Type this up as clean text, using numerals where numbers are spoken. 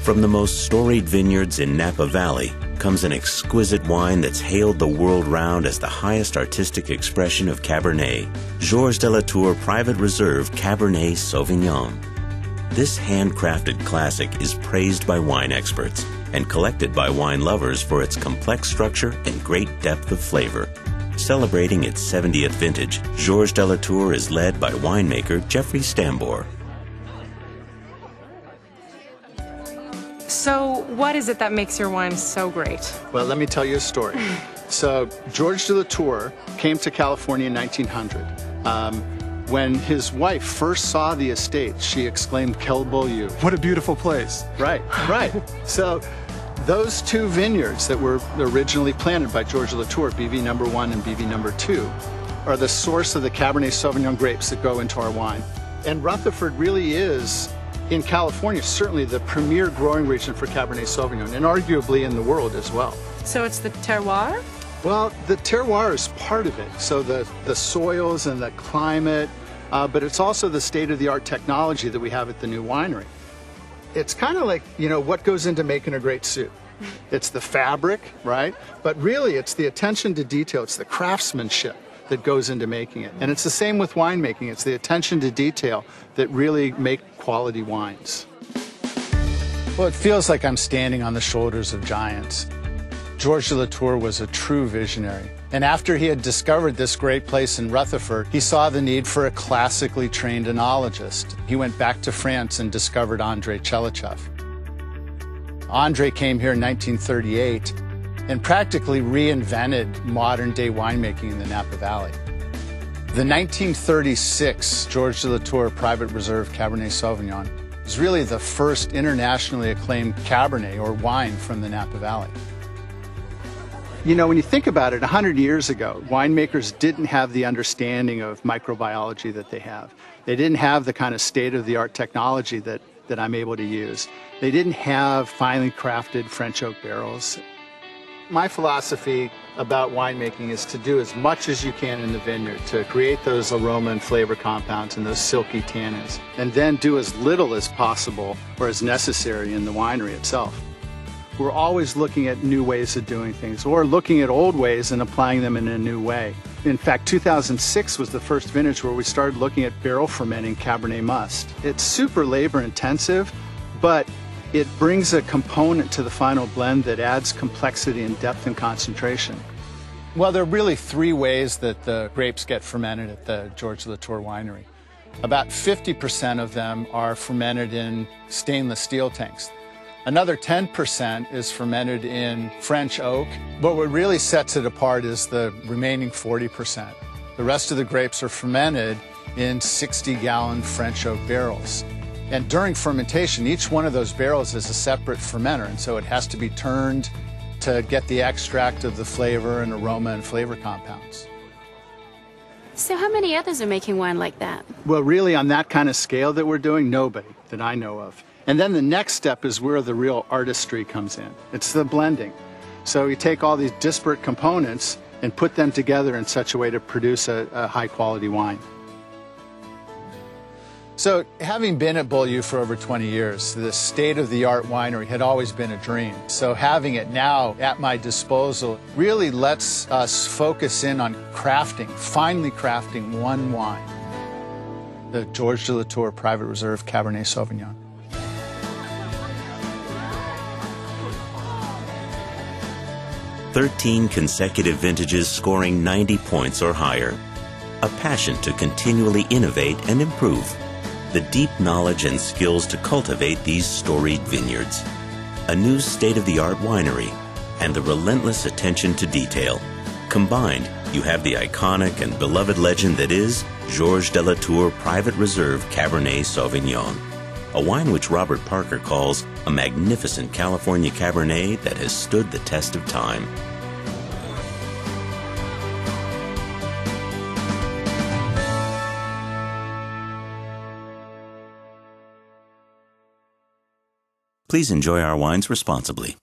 From the most storied vineyards in Napa Valley comes an exquisite wine that's hailed the world round as the highest artistic expression of Cabernet, Georges de Latour Private Reserve Cabernet Sauvignon. This handcrafted classic is praised by wine experts and collected by wine lovers for its complex structure and great depth of flavor. Celebrating its 70th vintage, Georges de Latour is led by winemaker Jeffrey Stambor. So what is it that makes your wine so great? Well, let me tell you a story. So Georges de Latour came to California in 1900. When his wife first saw the estate, she exclaimed, "Quel Beaulieu." What a beautiful place. Right, right. So those two vineyards that were originally planted by Georges de Latour, BV number 1 and BV number 2, are the source of the Cabernet Sauvignon grapes that go into our wine. And Rutherford really is, in California, certainly the premier growing region for Cabernet Sauvignon, and arguably in the world as well. So it's the terroir? Well, the terroir is part of it. So the soils and the climate, but it's also the state-of-the-art technology that we have at the new winery. It's kind of like, you know, what goes into making a great suit. It's the fabric, right? But really, it's the attention to detail. It's the craftsmanship that goes into making it. And it's the same with winemaking. It's the attention to detail that really make quality wines. Well, it feels like I'm standing on the shoulders of giants. Georges de Latour was a true visionary. And after he had discovered this great place in Rutherford, he saw the need for a classically trained enologist. He went back to France and discovered André Tchelistcheff. André came here in 1938 and practically reinvented modern-day winemaking in the Napa Valley. The 1936 Georges de Latour Private Reserve Cabernet Sauvignon was really the first internationally acclaimed Cabernet, or wine, from the Napa Valley. You know, when you think about it, 100 years ago, winemakers didn't have the understanding of microbiology that they have. They didn't have the kind of state-of-the-art technology that I'm able to use. They didn't have finely crafted French oak barrels. My philosophy about winemaking is to do as much as you can in the vineyard to create those aroma and flavor compounds and those silky tannins, and then do as little as possible or as necessary in the winery itself. We're always looking at new ways of doing things, or looking at old ways and applying them in a new way. In fact, 2006 was the first vintage where we started looking at barrel fermenting Cabernet must. It's super labor intensive, but it brings a component to the final blend that adds complexity and depth and concentration. Well, there are really three ways that the grapes get fermented at the Georges de Latour winery. About 50% of them are fermented in stainless steel tanks. Another 10% is fermented in French oak, but what really sets it apart is the remaining 40%. The rest of the grapes are fermented in 60-gallon French oak barrels. And during fermentation, each one of those barrels is a separate fermenter, and so it has to be turned to get the extract of the flavor and aroma and flavor compounds. So how many others are making wine like that? Well, really, on that kind of scale that we're doing, nobody that I know of. And then the next step is where the real artistry comes in. It's the blending. So you take all these disparate components and put them together in such a way to produce a high-quality wine. So having been at Beaulieu for over 20 years, the state-of-the-art winery had always been a dream. So having it now at my disposal really lets us focus in on crafting, finely crafting one wine, the Georges de Latour Private Reserve Cabernet Sauvignon. "13 consecutive vintages scoring 90 points or higher. A passion to continually innovate and improve. The deep knowledge and skills to cultivate these storied vineyards. A new state-of-the-art winery and the relentless attention to detail. Combined, you have the iconic and beloved legend that is Georges de Latour Private Reserve Cabernet Sauvignon. A wine which Robert Parker calls a magnificent California Cabernet that has stood the test of time." Please enjoy our wines responsibly.